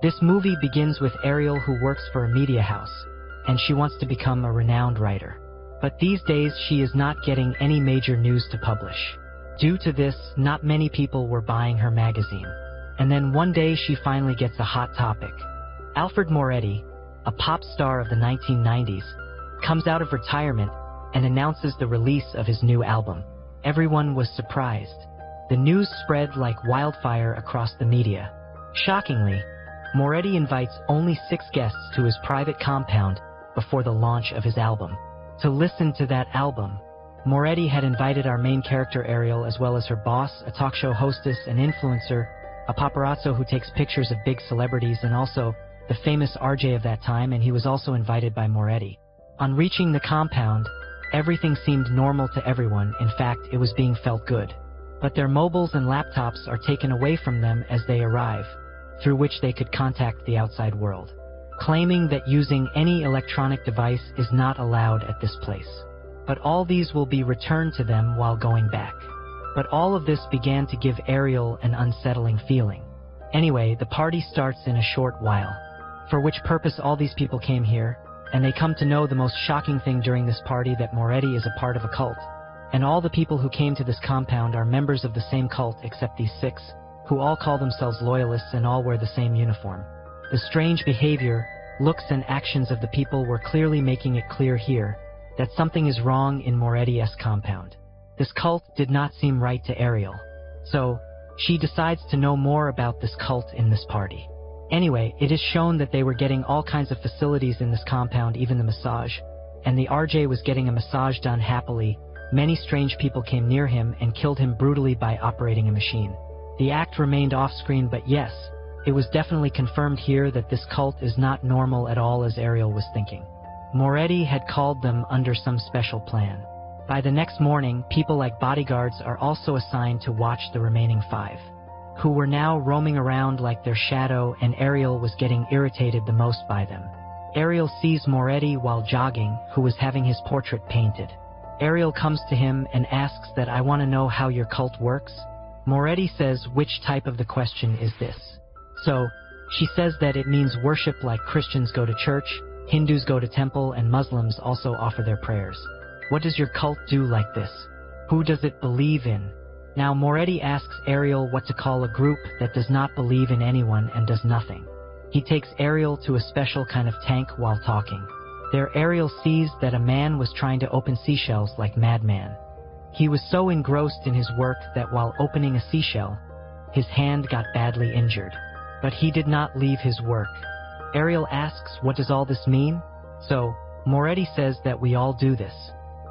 This movie begins with Ariel, who works for a media house, and she wants to become a renowned writer. But these days she is not getting any major news to publish. Due to this, not many people were buying her magazine. And then one day she finally gets a hot topic. Alfred Moretti, a pop star of the 1990s, comes out of retirement and announces the release of his new album. Everyone was surprised. The news spread like wildfire across the media. Shockingly, Moretti invites only 6 guests to his private compound before the launch of his album. To listen to that album, Moretti had invited our main character Ariel, as well as her boss, a talk show hostess, an influencer, a paparazzo who takes pictures of big celebrities, and also the famous RJ of that time, and he was also invited by Moretti. On reaching the compound, everything seemed normal to everyone. In fact, it was being felt good. But their mobiles and laptops are taken away from them as they arrive, through which they could contact the outside world, claiming that using any electronic device is not allowed at this place. But all these will be returned to them while going back. But all of this began to give Ariel an unsettling feeling. Anyway, the party starts in a short while. For which purpose all these people came here, and they come to know the most shocking thing during this party, that Moretti is a part of a cult. And all the people who came to this compound are members of the same cult except these 6, who all call themselves loyalists and all wear the same uniform. The strange behavior, looks and actions of the people were clearly making it clear here that something is wrong in Moretti's compound. This cult did not seem right to Ariel, so she decides to know more about this cult in this party. Anyway, it is shown that they were getting all kinds of facilities in this compound, even the massage, and the RJ was getting a massage done happily. Many strange people came near him and killed him brutally by operating a machine. The act remained off-screen, but yes, it was definitely confirmed here that this cult is not normal at all, as Ariel was thinking. Moretti had called them under some special plan. By the next morning, people like bodyguards are also assigned to watch the remaining 5, who were now roaming around like their shadow, and Ariel was getting irritated the most by them. Ariel sees Moretti while jogging, who was having his portrait painted. Ariel comes to him and asks that, "I want to know how your cult works." Moretti says, "Which type of the question is this?" So, she says that it means worship, like Christians go to church, Hindus go to temple, and Muslims also offer their prayers. What does your cult do like this? Who does it believe in? Now Moretti asks Ariel what to call a group that does not believe in anyone and does nothing. He takes Ariel to a special kind of tank while talking. There Ariel sees that a man was trying to open seashells like madman. He was so engrossed in his work that while opening a seashell, his hand got badly injured. But he did not leave his work. Ariel asks, "What does all this mean?" So, Moretti says that we all do this,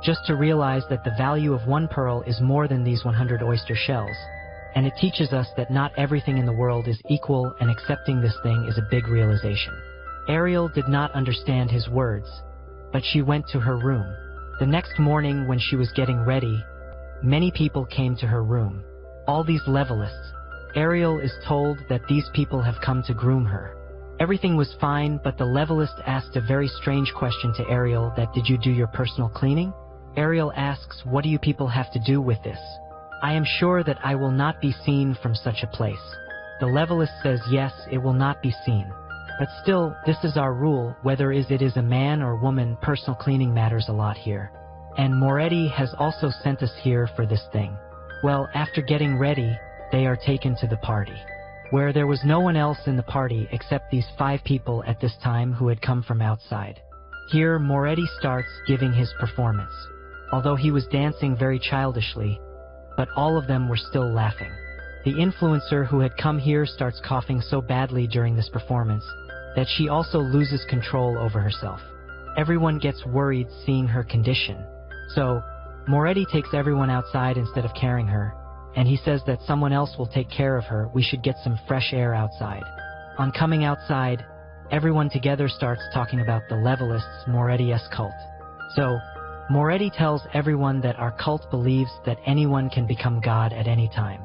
just to realize that the value of one pearl is more than these 100 oyster shells. And it teaches us that not everything in the world is equal, and accepting this thing is a big realization. Ariel did not understand his words, but she went to her room. The next morning, when she was getting ready, many people came to her room. All these levelists. Ariel is told that these people have come to groom her. Everything was fine, but the levelist asked a very strange question to Ariel, that, "Did you do your personal cleaning?" Ariel asks, "What do you people have to do with this? I am sure that I will not be seen from such a place." The levelist says, "Yes, it will not be seen. But still, this is our rule, whether it is a man or woman, personal cleaning matters a lot here. And Moretti has also sent us here for this thing." Well, after getting ready, they are taken to the party, where there was no one else in the party except these 5 people at this time who had come from outside. Here, Moretti starts giving his performance, although he was dancing very childishly, but all of them were still laughing. The influencer who had come here starts coughing so badly during this performance that she also loses control over herself. Everyone gets worried seeing her condition. So, Moretti takes everyone outside instead of carrying her, and he says that someone else will take care of her. We should get some fresh air outside. On coming outside, everyone together starts talking about the levelists, Moretti's cult. So, Moretti tells everyone that our cult believes that anyone can become God at any time.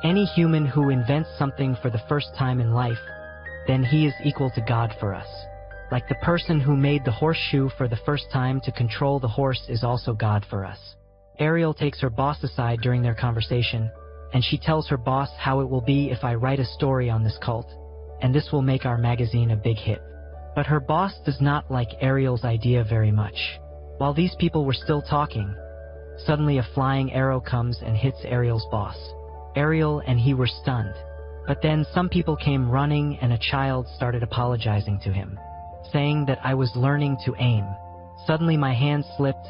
Any human who invents something for the first time in life, then he is equal to God for us. Like the person who made the horseshoe for the first time to control the horse is also God for us. Ariel takes her boss aside during their conversation, and she tells her boss how it will be if I write a story on this cult. and this will make our magazine a big hit. But her boss does not like Ariel's idea very much. While these people were still talking, suddenly a flying arrow comes and hits Ariel's boss. Ariel and he were stunned. But then some people came running and a child started apologizing to him, saying that I was learning to aim. Suddenly my hand slipped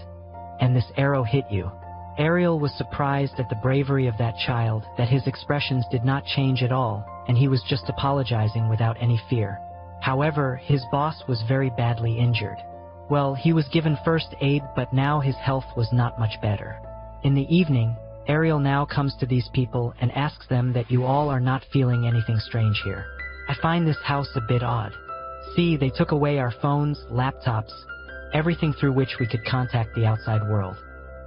and this arrow hit you. Ariel was surprised at the bravery of that child, that his expressions did not change at all, and he was just apologizing without any fear. However, his boss was very badly injured. Well, he was given first aid, but now his health was not much better. In the evening, Ariel now comes to these people and asks them that you all are not feeling anything strange here. I find this house a bit odd. See, they took away our phones, laptops, everything through which we could contact the outside world.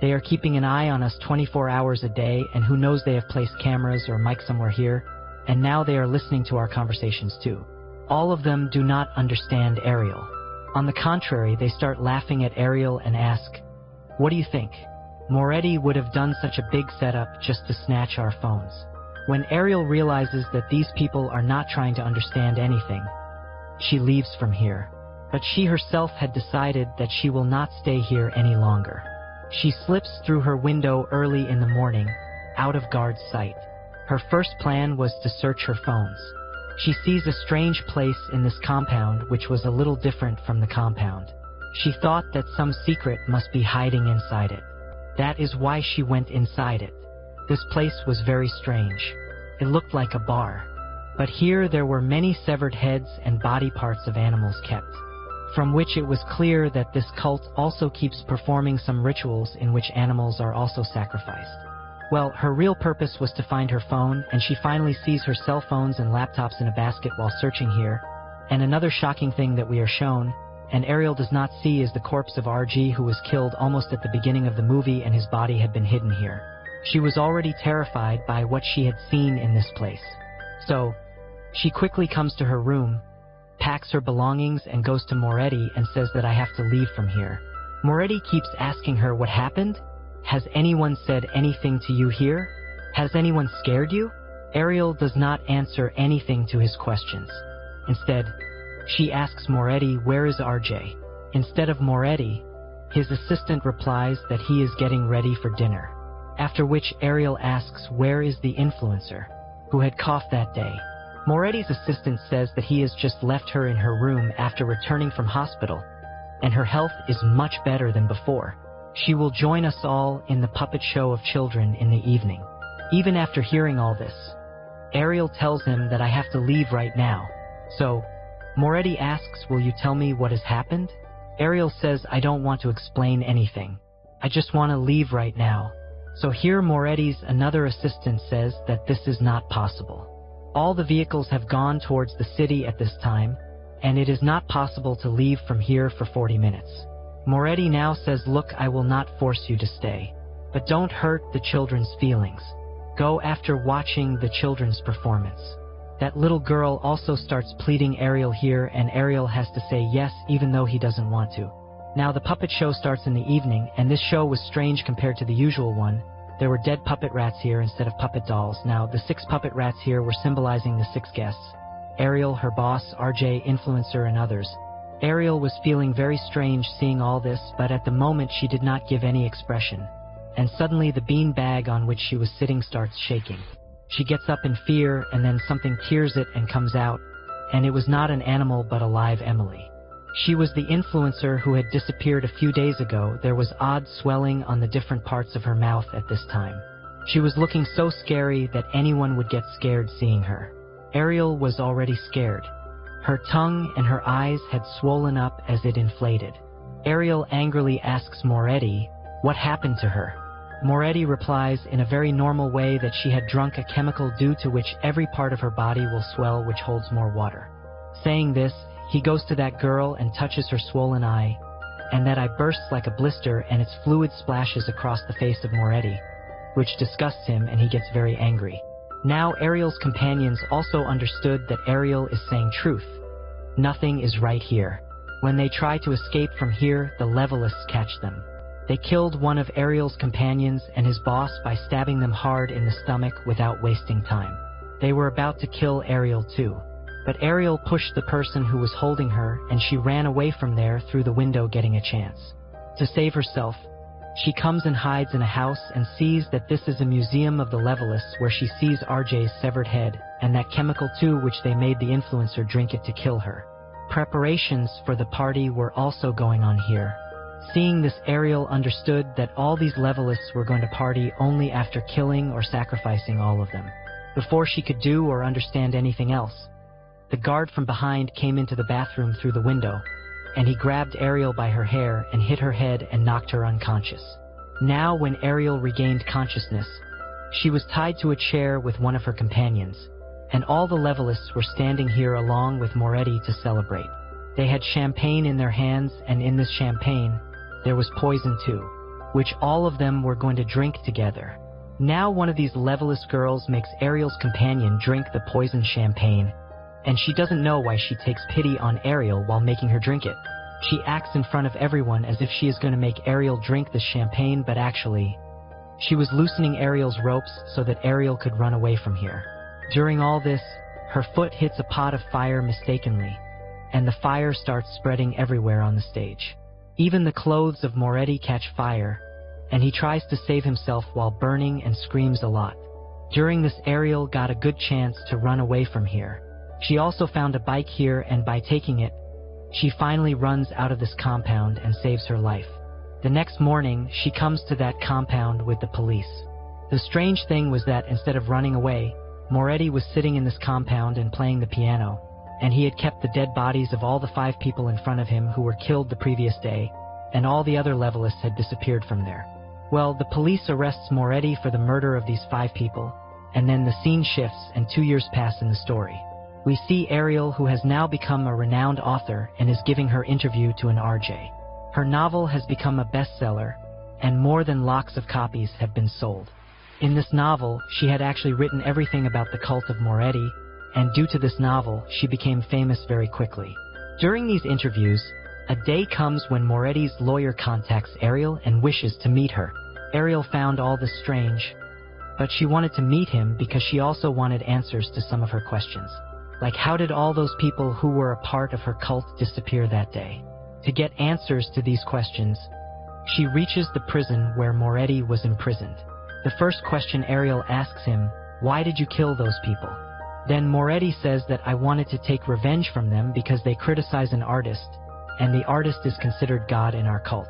They are keeping an eye on us 24 hours a day, and who knows, they have placed cameras or mics somewhere here, and now they are listening to our conversations too. All of them do not understand Ariel. On the contrary, they start laughing at Ariel and ask, "What do you think? Morty would have done such a big setup just to snatch our phones." When Ariel realizes that these people are not trying to understand anything, she leaves from here. But she herself had decided that she will not stay here any longer. She slips through her window early in the morning, out of guard sight. Her first plan was to search her phones. She sees a strange place in this compound which was a little different from the compound. She thought that some secret must be hiding inside it. That is why she went inside it. This place was very strange. It looked like a bar. But here there were many severed heads and body parts of animals kept, from which it was clear that this cult also keeps performing some rituals in which animals are also sacrificed. Well, her real purpose was to find her phone, and she finally sees her cell phones and laptops in a basket while searching here. And another shocking thing that we are shown, and Ariel does not see, is the corpse of RG, who was killed almost at the beginning of the movie, and his body had been hidden here. She was already terrified by what she had seen in this place. So, she quickly comes to her room, packs her belongings, and goes to Morty and says that I have to leave from here. Morty keeps asking her what happened. Has anyone said anything to you here? Has anyone scared you? Ariel does not answer anything to his questions. Instead, she asks Morty, where is RJ? Instead of Morty, his assistant replies that he is getting ready for dinner. After which Ariel asks, where is the influencer who had coughed that day? Morty's assistant says that he has just left her in her room after returning from hospital, and her health is much better than before. She will join us all in the puppet show of children in the evening. Even after hearing all this, Ariel tells him that I have to leave right now. So, Morty asks, will you tell me what has happened? Ariel says, I don't want to explain anything. I just want to leave right now. So here Morty's another assistant says that this is not possible. All the vehicles have gone towards the city at this time, and it is not possible to leave from here for 40 minutes. Morty now says, look, I will not force you to stay, but don't hurt the children's feelings. Go after watching the children's performance. That little girl also starts pleading Ariel here, and Ariel has to say yes even though he doesn't want to. Now the puppet show starts in the evening, and this show was strange compared to the usual one. There were dead puppet rats here instead of puppet dolls. Now the 6 puppet rats here were symbolizing the 6 guests: Ariel, her boss, RJ, influencer, and others. Ariel was feeling very strange seeing all this, but at the moment she did not give any expression. And suddenly the bean bag on which she was sitting starts shaking. She gets up in fear, and then something tears it and comes out, and it was not an animal but a live Emily. She was the influencer who had disappeared a few days ago. There was odd swelling on the different parts of her mouth at this time. She was looking so scary that anyone would get scared seeing her. Ariel was already scared. Her tongue and her eyes had swollen up as it inflated. Ariel angrily asks Morty what happened to her. Morty replies in a very normal way that she had drunk a chemical due to which every part of her body will swell, which holds more water. Saying this, he goes to that girl and touches her swollen eye, and that eye bursts like a blister and its fluid splashes across the face of Morty, which disgusts him and he gets very angry. Now Ariel's companions also understood that Ariel is saying truth. Nothing is right here. When they try to escape from here, the loyalists catch them. They killed one of Ariel's companions and his boss by stabbing them hard in the stomach without wasting time. They were about to kill Ariel too. But Ariel pushed the person who was holding her, and she ran away from there through the window, getting a chance. To save herself, she comes and hides in a house and sees that this is a museum of the loyalists, where she sees RJ's severed head, and that chemical too, which they made the influencer drink it to kill her. Preparations for the party were also going on here. Seeing this, Ariel understood that all these loyalists were going to party only after killing or sacrificing all of them. Before she could do or understand anything else, the guard from behind came into the bathroom through the window, and he grabbed Ariel by her hair and hit her head and knocked her unconscious. Now when Ariel regained consciousness, she was tied to a chair with one of her companions, and all the loyalists were standing here along with Morty to celebrate. They had champagne in their hands, and in this champagne, there was poison too, which all of them were going to drink together. Now one of these loyalist girls makes Ariel's companion drink the poisoned champagne, and she doesn't know why she takes pity on Ariel while making her drink it. She acts in front of everyone as if she is going to make Ariel drink the champagne, but actually, she was loosening Ariel's ropes so that Ariel could run away from here. During all this, her foot hits a pot of fire mistakenly, and the fire starts spreading everywhere on the stage. Even the clothes of Morty catch fire, and he tries to save himself while burning and screams a lot. During this, Ariel got a good chance to run away from here. She also found a bike here, and by taking it, she finally runs out of this compound and saves her life. The next morning, she comes to that compound with the police. The strange thing was that instead of running away, Morty was sitting in this compound and playing the piano, and he had kept the dead bodies of all the 5 people in front of him who were killed the previous day, and all the other loyalists had disappeared from there. Well, the police arrests Morty for the murder of these 5 people, and then the scene shifts and 2 years pass in the story. We see Ariel, who has now become a renowned author and is giving her interview to an RJ. Her novel has become a bestseller, and more than lakhs of copies have been sold. In this novel, she had actually written everything about the cult of Morty, and due to this novel, she became famous very quickly. During these interviews, a day comes when Morty's lawyer contacts Ariel and wishes to meet her. Ariel found all this strange, but she wanted to meet him because she also wanted answers to some of her questions. Like, how did all those people who were a part of her cult disappear that day? To get answers to these questions, she reaches the prison where Morty was imprisoned. The first question Ariel asks him, "Why did you kill those people?" Then Morty says that I wanted to take revenge from them because they criticize an artist, and the artist is considered God in our cult.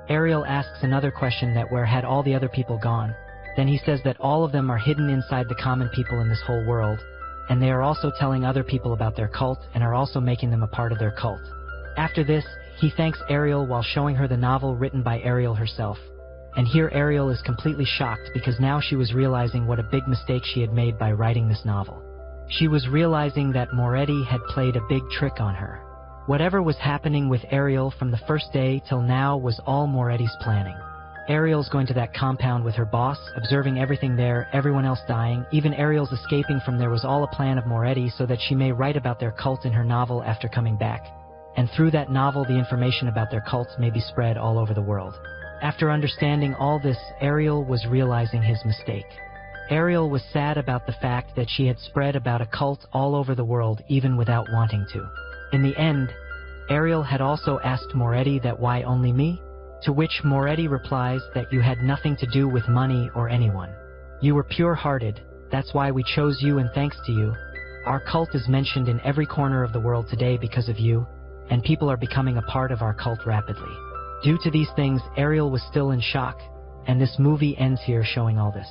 Ariel asks another question, that where had all the other people gone? Then he says that all of them are hidden inside the common people in this whole world, and they are also telling other people about their cult and are also making them a part of their cult. After this, he thanks Ariel while showing her the novel written by Ariel herself. And here Ariel is completely shocked because now she was realizing what a big mistake she had made by writing this novel. She was realizing that Morty had played a big trick on her. Whatever was happening with Ariel from the first day till now was all Morty's planning. Ariel's going to that compound with her boss, observing everything there, everyone else dying, even Ariel's escaping from there was all a plan of Morty so that she may write about their cult in her novel after coming back. And through that novel, the information about their cult may be spread all over the world. After understanding all this, Ariel was realizing his mistake. Ariel was sad about the fact that she had spread about a cult all over the world even without wanting to. In the end, Ariel had also asked Morty that why only me? To which Morty replies that you had nothing to do with money or anyone. You were pure-hearted, that's why we chose you, and thanks to you, our cult is mentioned in every corner of the world today because of you, and people are becoming a part of our cult rapidly. Due to these things, Ariel was still in shock, and this movie ends here showing all this.